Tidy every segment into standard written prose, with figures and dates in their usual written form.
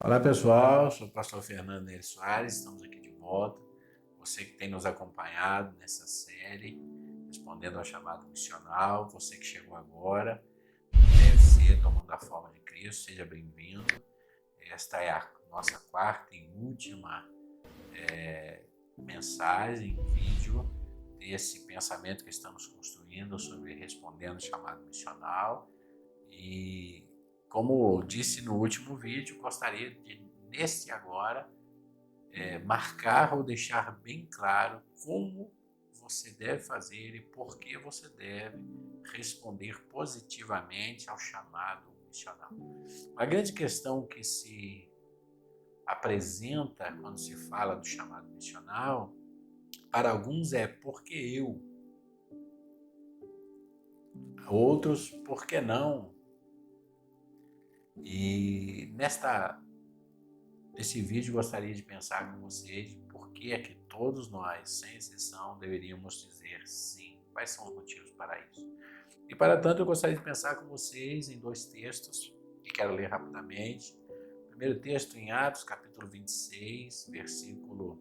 Olá pessoal, sou o pastor Fernando Nery Soares, estamos aqui de volta. Você que tem nos acompanhado nessa série, respondendo ao chamado missional, você que chegou agora, deve ser tomando a forma de Cristo, seja bem-vindo. Esta é a nossa quarta e última mensagem, vídeo, desse pensamento que estamos construindo sobre respondendo ao chamado missional. E como disse no último vídeo, gostaria de, neste agora, marcar ou deixar bem claro como você deve fazer e por que você deve responder positivamente ao chamado missional. Uma grande questão que se apresenta quando se fala do chamado missional, para alguns é por que eu? Outros, por que não? E nesse vídeo gostaria de pensar com vocês por que é que todos nós, sem exceção, deveríamos dizer sim. Quais são os motivos para isso? E para tanto eu gostaria de pensar com vocês em dois textos que quero ler rapidamente. O primeiro texto em Atos, capítulo 26, versículo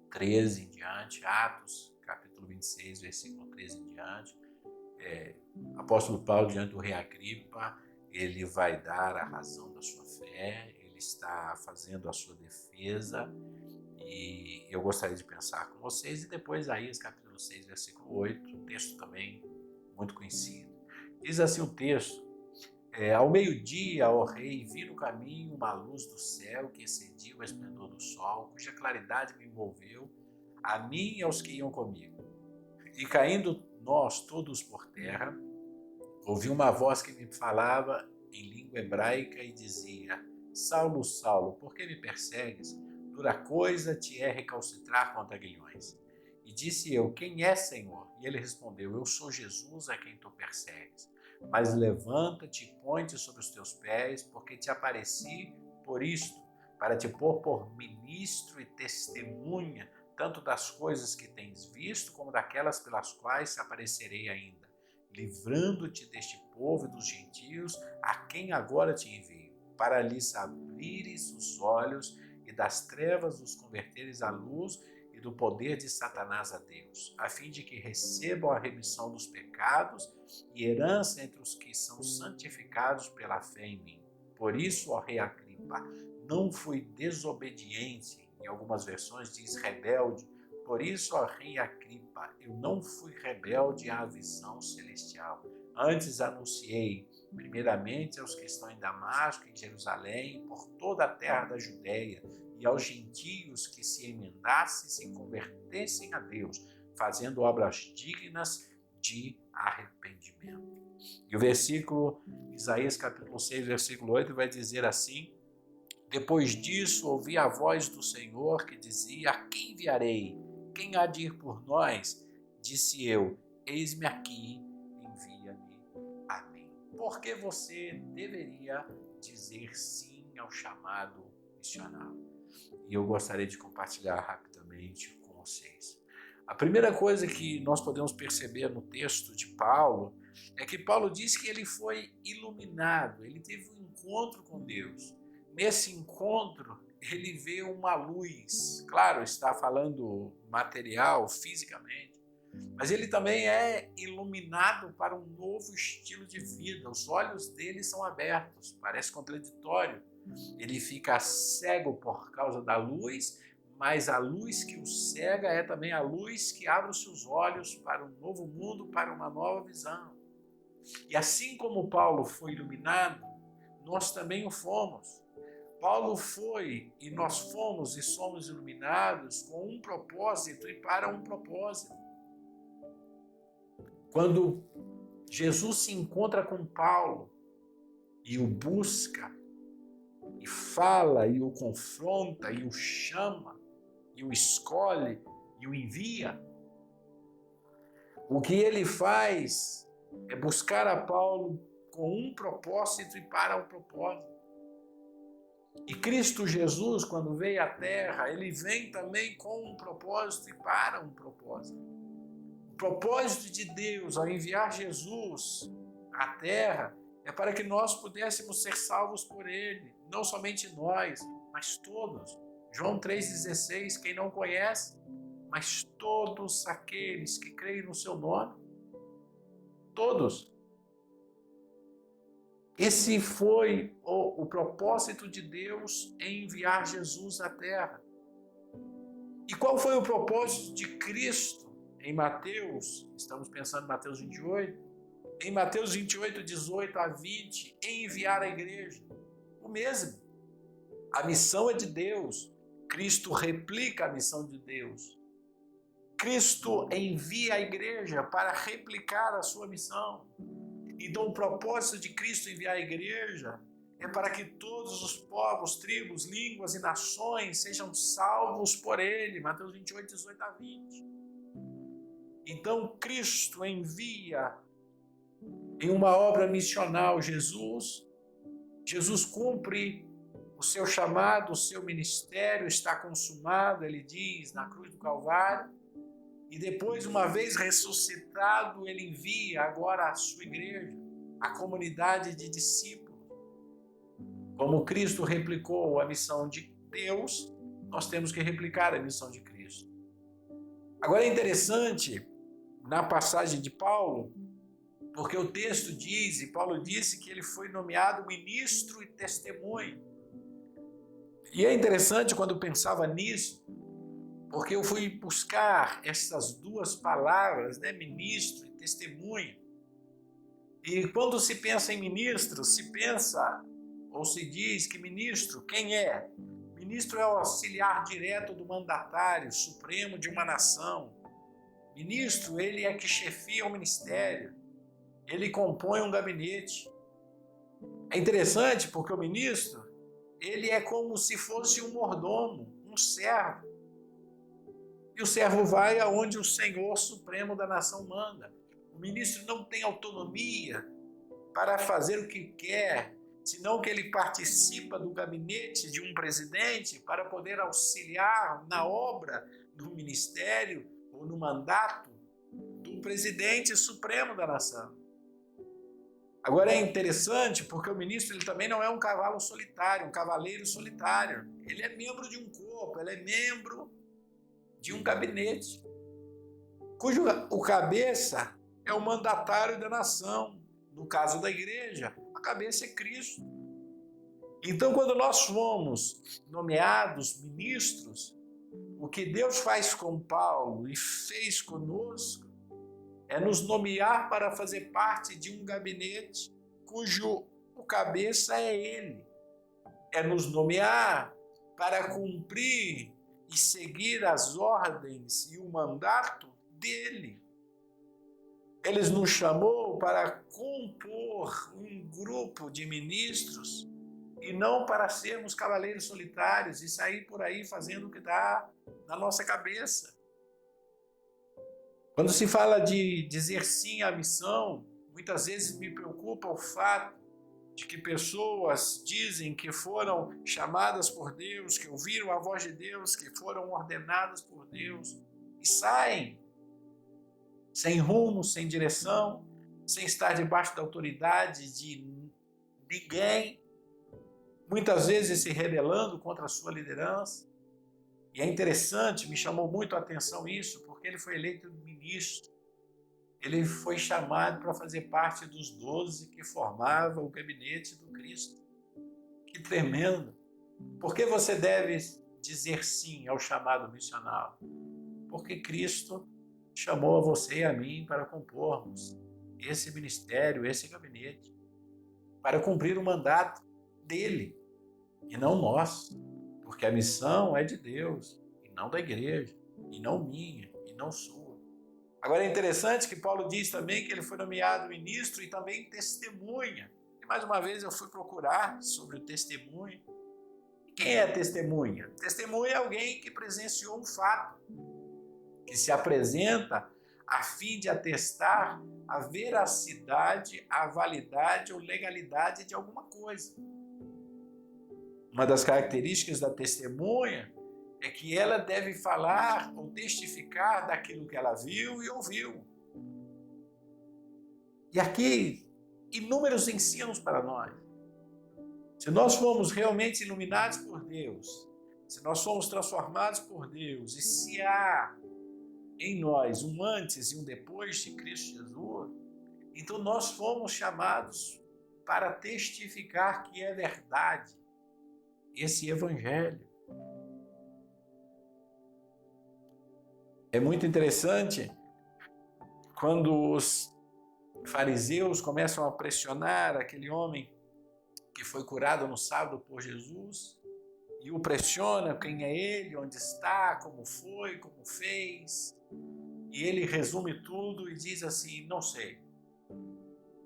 13 em diante. Atos, capítulo 26, versículo 13 em diante. Apóstolo Paulo, diante do rei Agripa, ele vai dar a razão da sua fé, ele está fazendo a sua defesa, e eu gostaria de pensar com vocês. E depois Isaías capítulo 6, versículo 8, um texto também muito conhecido. Diz assim o texto: ao meio-dia, ó rei, vi no caminho uma luz do céu que excedia o esplendor do sol, cuja claridade me envolveu, a mim e aos que iam comigo. E caindo nós todos por terra, ouvi uma voz que me falava em língua hebraica e dizia: Saulo, Saulo, por que me persegues? Dura coisa te é recalcitrar contra aguilhões. E disse eu: Quem é, Senhor? E ele respondeu: Eu sou Jesus a quem tu persegues. Mas levanta-te e põe-te sobre os teus pés, porque te apareci por isto, para te pôr por ministro e testemunha, tanto das coisas que tens visto, como daquelas pelas quais te aparecerei ainda, livrando-te deste povo e dos gentios, a quem agora te envio, para lhes abrires os olhos e das trevas os converteres à luz e do poder de Satanás a Deus, a fim de que recebam a remissão dos pecados e herança entre os que são santificados pela fé em mim. Por isso, ó rei Agripa, não fui desobediente, em algumas versões diz rebelde. Por isso, ó rei Agripa, eu não fui rebelde à visão celestial. Antes anunciei, primeiramente aos que estão em Damasco, em Jerusalém, por toda a terra da Judéia, e aos gentios que se emendassem e se convertessem a Deus, fazendo obras dignas de arrependimento. E o versículo, Isaías capítulo 6, versículo 8, vai dizer assim: Depois disso ouvi a voz do Senhor que dizia: A quem enviarei? Quem há de ir por nós? Disse eu: Eis-me aqui, envia-me a mim. Por que você deveria dizer sim ao chamado missional? E eu gostaria de compartilhar rapidamente com vocês. A primeira coisa que nós podemos perceber no texto de Paulo é que Paulo diz que ele foi iluminado, ele teve um encontro com Deus. Nesse encontro, ele vê uma luz, claro, está falando material, fisicamente, mas ele também é iluminado para um novo estilo de vida. Os olhos dele são abertos, parece contraditório. Ele fica cego por causa da luz, mas a luz que o cega é também a luz que abre os seus olhos para um novo mundo, para uma nova visão. E assim como Paulo foi iluminado, nós também o fomos. Paulo foi e nós fomos e somos iluminados com um propósito e para um propósito. Quando Jesus se encontra com Paulo e o busca, e fala, e o confronta, e o chama, e o escolhe, e o envia, o que ele faz é buscar a Paulo com um propósito e para um propósito. E Cristo Jesus, quando veio à Terra, ele vem também com um propósito e para um propósito. O propósito de Deus ao enviar Jesus à Terra é para que nós pudéssemos ser salvos por Ele, não somente nós, mas todos. João 3,16, quem não conhece, mas todos aqueles que creem no seu nome, todos. Esse foi o propósito de Deus em enviar Jesus à Terra. E qual foi o propósito de Cristo em Mateus? Estamos pensando em Mateus 28. Em Mateus 28, 18 a 20, em enviar a igreja. O mesmo. A missão é de Deus. Cristo replica a missão de Deus. Cristo envia a igreja para replicar a sua missão. Então, o propósito de Cristo enviar a igreja é para que todos os povos, tribos, línguas e nações sejam salvos por Ele. Mateus 28, 18 a 20. Então, Cristo envia em uma obra missional Jesus. Jesus cumpre o seu chamado, o seu ministério está consumado, ele diz, na cruz do Calvário. E depois, uma vez ressuscitado, ele envia agora a sua igreja, a comunidade de discípulos. Como Cristo replicou a missão de Deus, nós temos que replicar a missão de Cristo. Agora é interessante, na passagem de Paulo, porque o texto diz, e Paulo disse que ele foi nomeado ministro e testemunho. E é interessante quando eu pensava nisso, porque eu fui buscar essas duas palavras, ministro e testemunha. E quando se pensa em ministro, se pensa ou se diz que ministro, quem é? Ministro é o auxiliar direto do mandatário supremo de uma nação. Ministro, ele é que chefia o ministério. Ele compõe um gabinete. É interessante porque o ministro, ele é como se fosse um mordomo, um servo. E o servo vai aonde o Senhor Supremo da nação manda. O ministro não tem autonomia para fazer o que quer, senão que ele participa do gabinete de um presidente para poder auxiliar na obra do ministério ou no mandato do presidente supremo da nação. Agora é interessante porque o ministro ele também não é um cavalo solitário, um cavaleiro solitário. Ele é membro de um corpo, ele é membro de um gabinete, cujo o cabeça é o mandatário da nação. No caso da igreja, a cabeça é Cristo. Então, quando nós fomos nomeados ministros, o que Deus faz com Paulo e fez conosco é nos nomear para fazer parte de um gabinete cujo o cabeça é Ele. É nos nomear para cumprir e seguir as ordens e o mandato dele. Ele nos chamou para compor um grupo de ministros e não para sermos cavaleiros solitários e sair por aí fazendo o que dá na nossa cabeça. Quando se fala de dizer sim à missão, muitas vezes me preocupa o fato de que pessoas dizem que foram chamadas por Deus, que ouviram a voz de Deus, que foram ordenadas por Deus e saem sem rumo, sem direção, sem estar debaixo da autoridade de ninguém, muitas vezes se rebelando contra a sua liderança. E é interessante, me chamou muito a atenção isso, porque ele foi eleito ministro. Ele foi chamado para fazer parte dos 12 que formavam o gabinete do Cristo. Que tremendo! Por que você deve dizer sim ao chamado missional? Porque Cristo chamou a você e a mim para compormos esse ministério, esse gabinete, para cumprir o mandato dele e não nosso, porque a missão é de Deus e não da igreja, e não minha, e não sua. Agora é interessante que Paulo diz também que ele foi nomeado ministro e também testemunha. E mais uma vez eu fui procurar sobre o testemunho. Quem é testemunha? Testemunha é alguém que presenciou um fato, que se apresenta a fim de atestar a veracidade, a validade ou legalidade de alguma coisa. Uma das características da testemunha é que ela deve falar ou testificar daquilo que ela viu e ouviu. E aqui inúmeros ensinos para nós. Se nós formos realmente iluminados por Deus, se nós formos transformados por Deus, e se há em nós um antes e um depois de Cristo Jesus, então nós fomos chamados para testificar que é verdade esse evangelho. É muito interessante quando os fariseus começam a pressionar aquele homem que foi curado no sábado por Jesus, e o pressiona, quem é ele, onde está, como foi, como fez, e ele resume tudo e diz assim: não sei,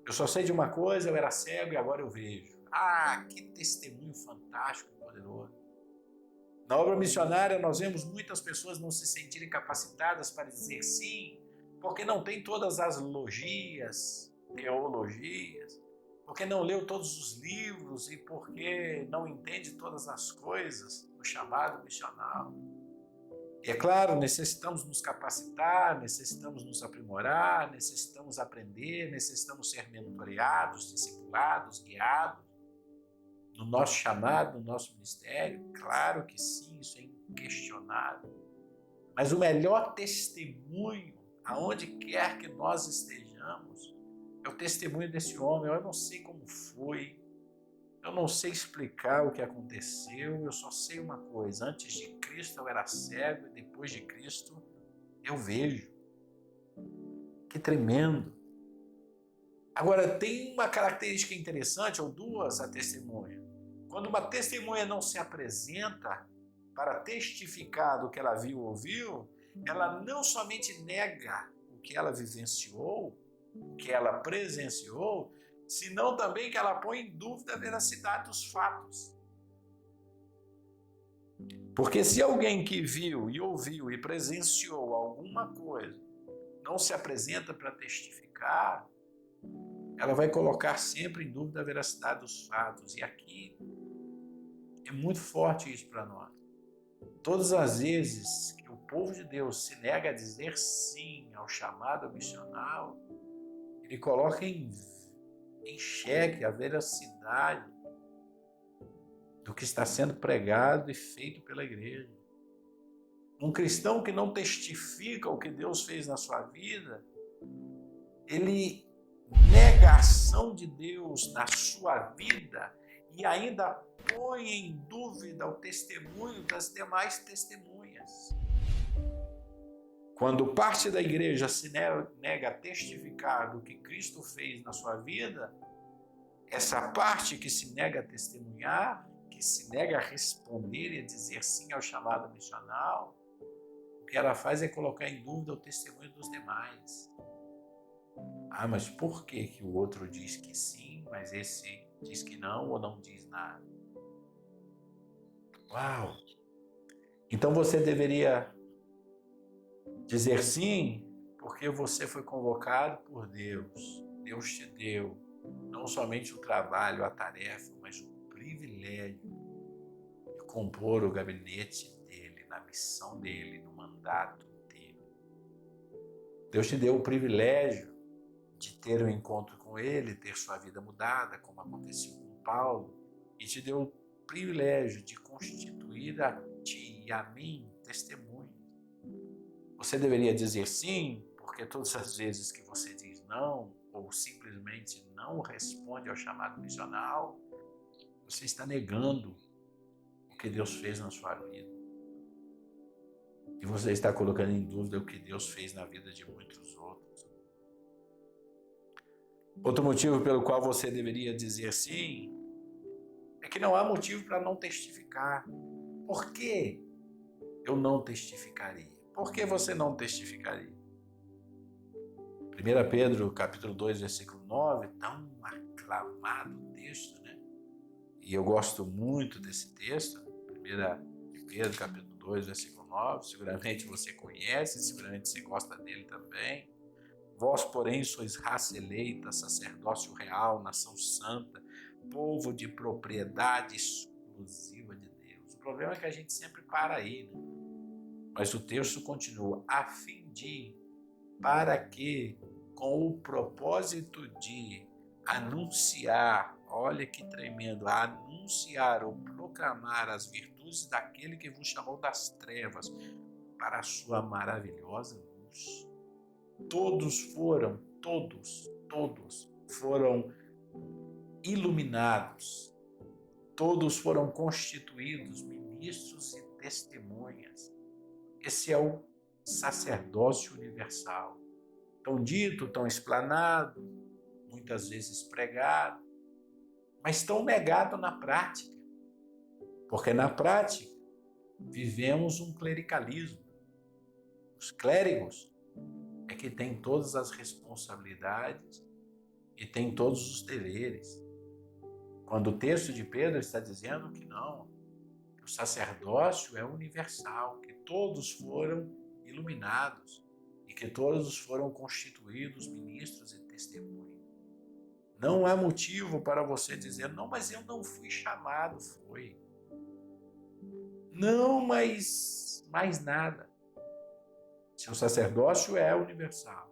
eu só sei de uma coisa, eu era cego e agora eu vejo. Ah, que testemunho fantástico e poderoso. Na obra missionária nós vemos muitas pessoas não se sentirem capacitadas para dizer sim, porque não tem todas as logias, teologias, porque não leu todos os livros e porque não entende todas as coisas do chamado missional. E é claro, necessitamos nos capacitar, necessitamos nos aprimorar, necessitamos aprender, necessitamos ser mentoreados, discipulados, guiados no nosso chamado, no nosso ministério. Claro que sim, isso é inquestionável. Mas o melhor testemunho, aonde quer que nós estejamos, é o testemunho desse homem. Eu não sei como foi, eu não sei explicar o que aconteceu, eu só sei uma coisa: antes de Cristo eu era cego e depois de Cristo eu vejo. Que tremendo! Agora, tem uma característica interessante, ou duas, a testemunha. Quando uma testemunha não se apresenta para testificar do que ela viu ou ouviu, ela não somente nega o que ela vivenciou, o que ela presenciou, senão também que ela põe em dúvida a veracidade dos fatos. Porque se alguém que viu e ouviu e presenciou alguma coisa não se apresenta para testificar, ela vai colocar sempre em dúvida a veracidade dos fatos. E aqui é muito forte isso para nós. Todas as vezes que o povo de Deus se nega a dizer sim ao chamado missional, ele coloca em xeque a veracidade do que está sendo pregado e feito pela igreja. Um cristão que não testifica o que Deus fez na sua vida, ele nega a ação de Deus na sua vida e ainda põe em dúvida o testemunho das demais testemunhas. Quando parte da igreja se nega a testificar do que Cristo fez na sua vida, essa parte que se nega a testemunhar, que se nega a responder e a dizer sim ao chamado missional, o que ela faz é colocar em dúvida o testemunho dos demais. Ah, mas por que o outro diz que sim, mas esse diz que não ou não diz nada? Uau! Então você deveria dizer sim, porque você foi convocado por Deus. Deus te deu não somente o trabalho, a tarefa, mas o privilégio de compor o gabinete dele, na missão dele, no mandato dele. Deus te deu o privilégio de ter um encontro com ele, ter sua vida mudada, como aconteceu com Paulo, e te deu o privilégio de constituir a ti e a mim testemunho. Você deveria dizer sim, porque todas as vezes que você diz não, ou simplesmente não responde ao chamado missional, você está negando o que Deus fez na sua vida. E você está colocando em dúvida o que Deus fez na vida de muitos outros. Outro motivo pelo qual você deveria dizer sim é que não há motivo para não testificar. Por que eu não testificaria? Por que você não testificaria? 1 Pedro, capítulo 2, versículo 9, tão aclamado texto, né? E eu gosto muito desse texto, 1 Pedro, capítulo 2, versículo 9, seguramente você conhece, seguramente você gosta dele também. Vós, porém, sois raça eleita, sacerdócio real, nação santa, povo de propriedade exclusiva de Deus. O problema é que a gente sempre para aí, né? Mas o texto continua, a fim de, para que, com o propósito de anunciar, olha que tremendo, anunciar ou proclamar as virtudes daquele que vos chamou das trevas para a sua maravilhosa luz. Todos foram iluminados, todos foram constituídos ministros e testemunhas. Esse é o sacerdócio universal, tão dito, tão explanado, muitas vezes pregado, mas tão negado na prática, porque na prática vivemos um clericalismo. Os clérigos é que têm todas as responsabilidades e têm todos os deveres. Quando o texto de Pedro está dizendo que não, que o sacerdócio é universal, que todos foram iluminados e que todos foram constituídos ministros e testemunhas. Não há motivo para você dizer, não, mas eu não fui chamado, foi. Não, mas mais nada. Se o sacerdócio é universal,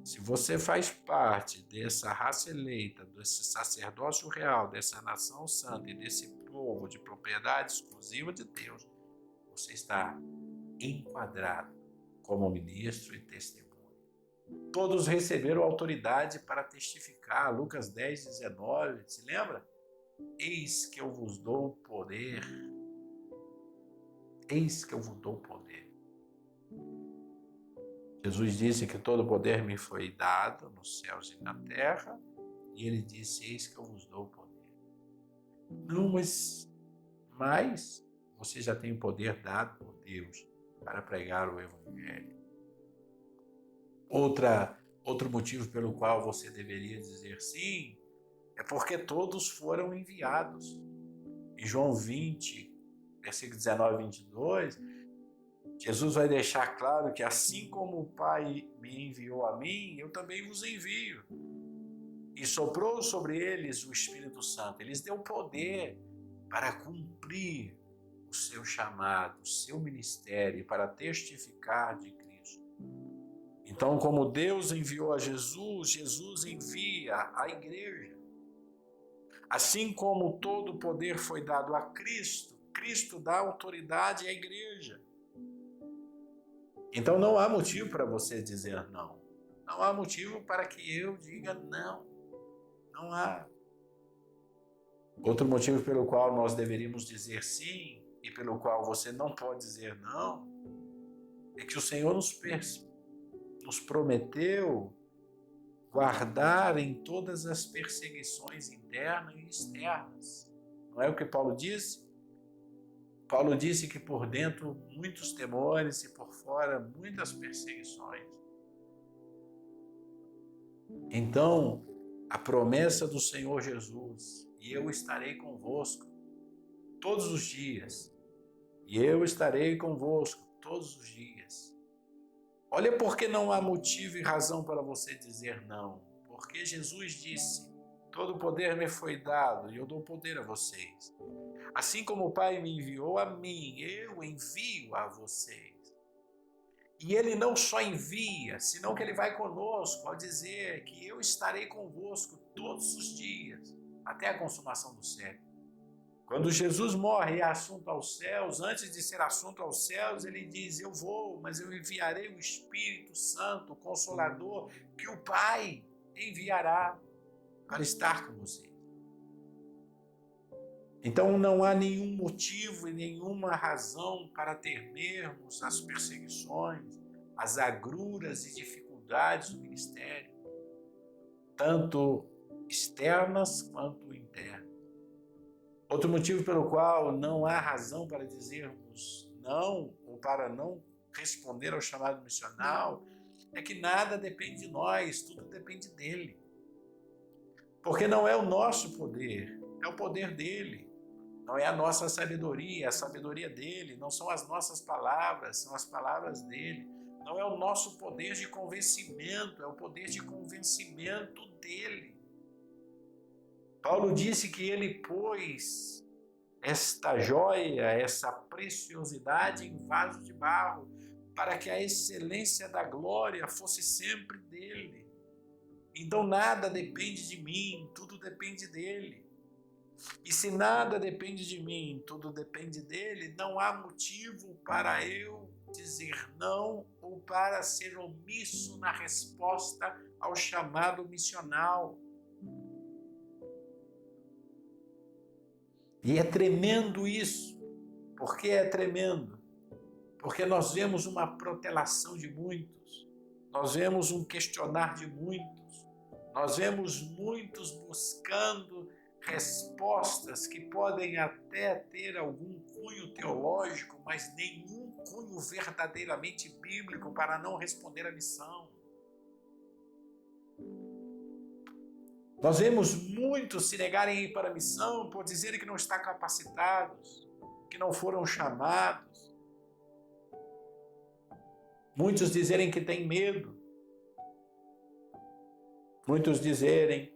se você faz parte dessa raça eleita, desse sacerdócio real, dessa nação santa e desse povo de propriedade exclusiva de Deus, você está enquadrado como ministro e testemunha. Todos receberam autoridade para testificar. Lucas 10, 19, se lembra? Eis que eu vos dou poder. Eis que eu vos dou poder. Jesus disse que todo poder me foi dado nos céus e na terra, e ele disse, eis que eu vos dou poder. Não, mas você já tem poder dado por Deus para pregar o Evangelho. Outro motivo pelo qual você deveria dizer sim, é porque todos foram enviados. Em João 20, versículo 19 e 22, Jesus vai deixar claro que assim como o Pai me enviou a mim, eu também vos envio. E soprou sobre eles o Espírito Santo. Ele lhes deu poder para cumprir o seu chamado, o seu ministério, para testificar de Cristo. Então, como Deus enviou a Jesus, Jesus envia a igreja. Assim como todo o poder foi dado a Cristo, Cristo dá autoridade à igreja. Então não há motivo para você dizer não. Não há motivo para que eu diga não. Não há. Outro motivo pelo qual nós deveríamos dizer sim e pelo qual você não pode dizer não é que o Senhor nos prometeu guardar em todas as perseguições internas e externas. Não é o que Paulo disse? Paulo disse que por dentro muitos temores e por fora muitas perseguições. Então, a promessa do Senhor Jesus, e eu estarei convosco todos os dias, e eu estarei convosco todos os dias. Olha porque não há motivo e razão para você dizer não, porque Jesus disse, todo o poder me foi dado e eu dou poder a vocês. Assim como o Pai me enviou a mim, eu envio a vocês. E Ele não só envia, senão que Ele vai conosco ao dizer que eu estarei convosco todos os dias, até a consumação do século. Quando Jesus morre e é assunto aos céus, antes de ser assunto aos céus, Ele diz, eu vou, mas eu enviarei o Espírito Santo, o Consolador, que o Pai enviará para estar com vocês. Então não há nenhum motivo e nenhuma razão para temermos as perseguições, as agruras e dificuldades do ministério, tanto externas quanto internas. Outro motivo pelo qual não há razão para dizermos não ou para não responder ao chamado missional é que nada depende de nós, tudo depende dele. Porque não é o nosso poder, é o poder dele. Não é a nossa sabedoria, é a sabedoria dele. Não são as nossas palavras, são as palavras dele. Não é o nosso poder de convencimento, é o poder de convencimento dele. Paulo disse que ele pôs esta joia, essa preciosidade em vaso de barro, para que a excelência da glória fosse sempre dele. Então nada depende de mim, tudo depende dele. E se nada depende de mim, tudo depende dele, não há motivo para eu dizer não ou para ser omisso na resposta ao chamado missional. E é tremendo isso. Por que é tremendo? Porque nós vemos uma protelação de muitos, nós vemos um questionar de muitos, nós vemos muitos buscando respostas que podem até ter algum cunho teológico, mas nenhum cunho verdadeiramente bíblico para não responder à missão. Nós vemos muitos se negarem a ir para a missão por dizerem que não estão capacitados, que não foram chamados. Muitos dizerem que têm medo. Muitos dizerem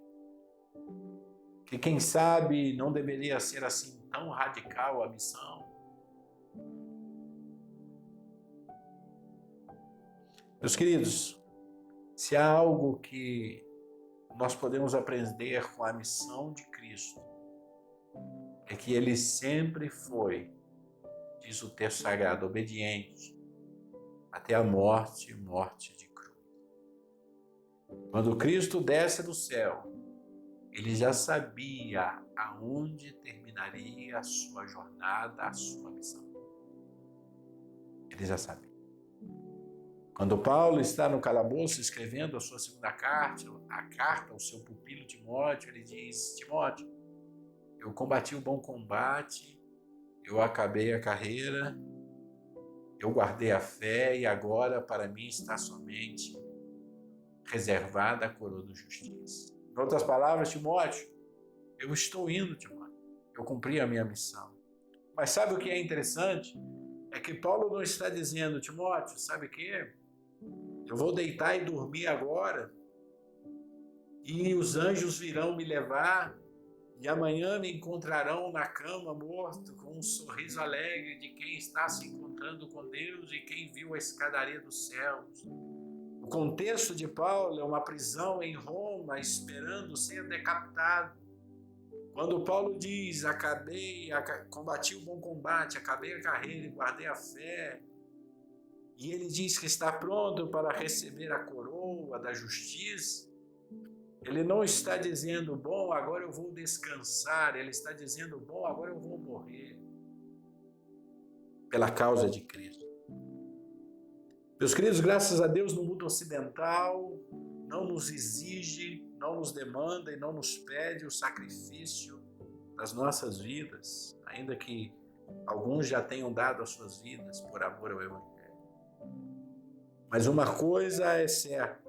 que quem sabe não deveria ser assim tão radical a missão. Meus queridos, se há algo que nós podemos aprender com a missão de Cristo, é que ele sempre foi, diz o texto sagrado, obediente até a morte de cruz. Quando Cristo desce do céu, ele já sabia aonde terminaria a sua jornada, a sua missão. Ele já sabia. Quando Paulo está no calabouço escrevendo a sua segunda carta, a carta ao seu pupilo Timóteo, ele diz: Timóteo, eu combati o bom combate, eu acabei a carreira, eu guardei a fé e agora para mim está somente reservada a coroa da justiça. Em outras palavras, Timóteo, eu estou indo, Timóteo, eu cumpri a minha missão. Mas sabe o que é interessante? É que Paulo não está dizendo, Timóteo, sabe o que? Eu vou deitar e dormir agora e os anjos virão me levar e amanhã me encontrarão na cama morto com um sorriso alegre de quem está se encontrando com Deus e quem viu a escadaria dos céus. O contexto de Paulo é uma prisão em Roma esperando ser decapitado. Quando Paulo diz, combati o bom combate, acabei a carreira e guardei a fé, e ele diz que está pronto para receber a coroa da justiça, ele não está dizendo, bom, agora eu vou descansar, ele está dizendo, bom, agora eu vou morrer pela causa de Cristo. Meus queridos, graças a Deus no mundo ocidental não nos exige, não nos demanda e não nos pede o sacrifício das nossas vidas, ainda que alguns já tenham dado as suas vidas por amor ao Evangelho. Mas uma coisa é certa,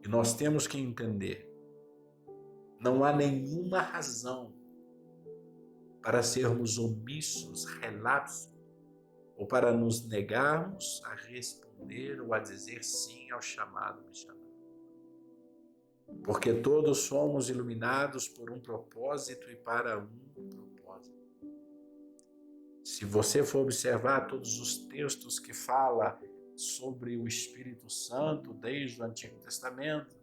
e nós temos que entender, não há nenhuma razão para sermos omissos, relapsos, ou para nos negarmos a responder ou a dizer sim ao chamado missionário. Porque todos somos iluminados por um propósito e para um propósito. Se você for observar todos os textos que falam sobre o Espírito Santo desde o Antigo Testamento,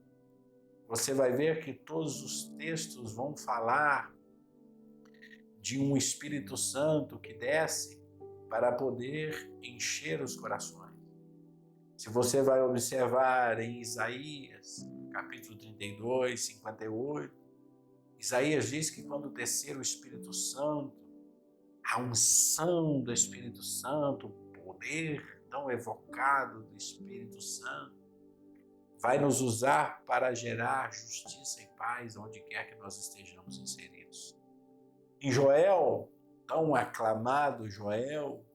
você vai ver que todos os textos vão falar de um Espírito Santo que desce para poder encher os corações. Se você vai observar em Isaías, capítulo 32, 58, Isaías diz que quando descer o Espírito Santo, a unção do Espírito Santo, o poder tão evocado do Espírito Santo, vai nos usar para gerar justiça e paz onde quer que nós estejamos inseridos. Em Joel, tão aclamado Joel,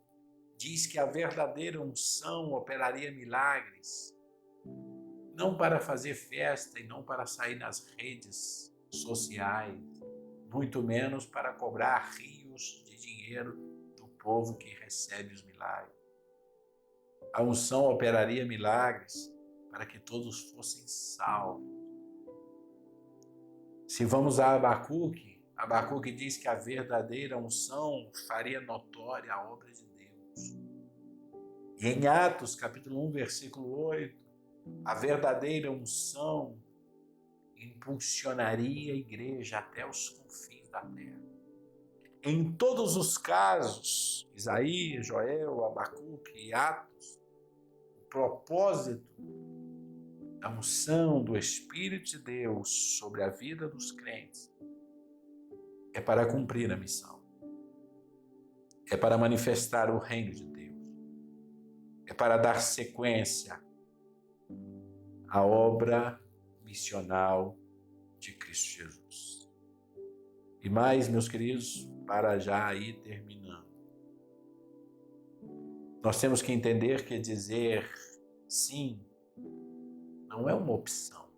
diz que a verdadeira unção operaria milagres, não para fazer festa e não para sair nas redes sociais, muito menos para cobrar rios de dinheiro do povo que recebe os milagres. A unção operaria milagres para que todos fossem salvos. Se vamos a Abacuque diz que a verdadeira unção faria notória a obra de Deus. E em Atos, capítulo 1, versículo 8, A verdadeira unção impulsionaria a igreja até os confins da terra. Em todos os casos, Isaías, Joel, Abacuque e Atos, o propósito da unção do Espírito de Deus sobre a vida dos crentes é para cumprir a missão. É para manifestar o reino de Deus. É para dar sequência à obra missional de Cristo Jesus. E mais, meus queridos, para já ir terminando. Nós temos que entender que dizer sim não é uma opção.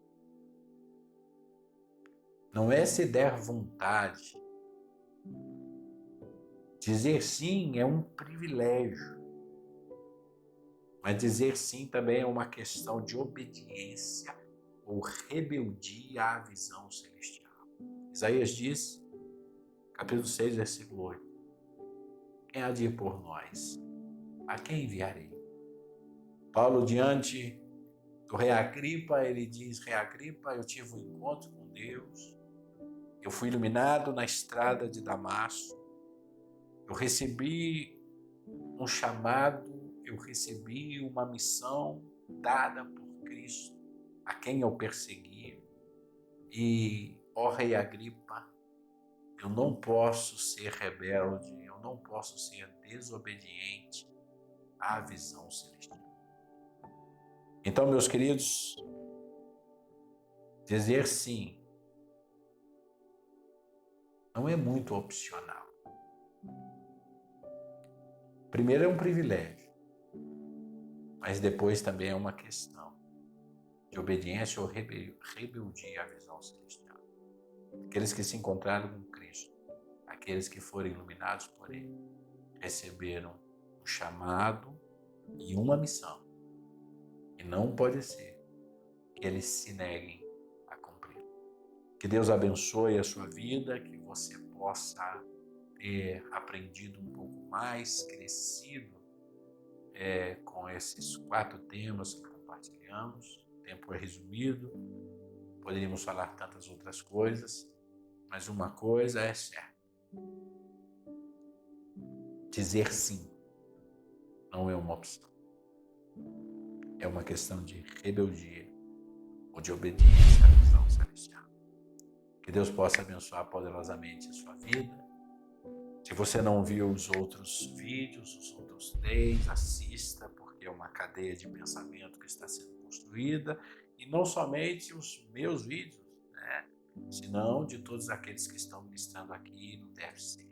Não é se der vontade. Dizer sim é um privilégio. Mas dizer sim também é uma questão de obediência ou rebeldia à visão celestial. Isaías diz, capítulo 6, versículo 8. Quem há de ir por nós? A quem enviarei? Paulo, diante do rei Agripa, ele diz, rei Agripa, eu tive um encontro com Deus, eu fui iluminado na estrada de Damasco, eu recebi um chamado, eu recebi uma missão dada por Cristo, a quem eu persegui. E, ó rei Agripa, eu não posso ser rebelde, eu não posso ser desobediente à visão celestial. Então, meus queridos, dizer sim não é muito opcional. Primeiro é um privilégio, mas depois também é uma questão de obediência ou rebeldia à visão celestial. Aqueles que se encontraram com Cristo, aqueles que foram iluminados por Ele, receberam um chamado e uma missão. E não pode ser que eles se neguem a cumprir. Que Deus abençoe a sua vida, que você possa ter aprendido um pouco mais, crescido com esses 4 temas que compartilhamos. O tempo é resumido, poderíamos falar tantas outras coisas, mas uma coisa é certa. Dizer sim não é uma opção. É uma questão de rebeldia ou de obediência à visão celestial. Que Deus possa abençoar poderosamente a sua vida. Se você não viu os outros vídeos, os outros 10, assista, porque é uma cadeia de pensamento que está sendo construída. E não somente os meus vídeos, senão de todos aqueles que estão ministrando aqui no TFC.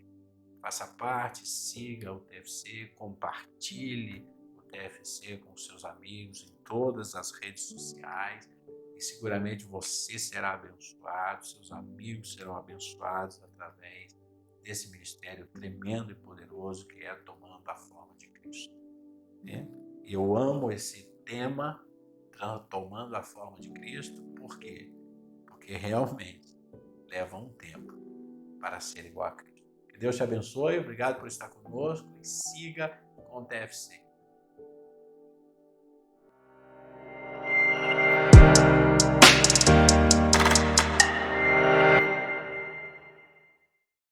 Faça parte, siga o TFC, compartilhe o TFC com seus amigos em todas as redes sociais e seguramente você será abençoado, seus amigos serão abençoados através desse ministério tremendo e poderoso que é tomando a forma de Cristo. Eu amo esse tema, tomando a forma de Cristo, por quê? Porque realmente leva um tempo para ser igual a Cristo. Que Deus te abençoe, obrigado por estar conosco e siga com o TFC.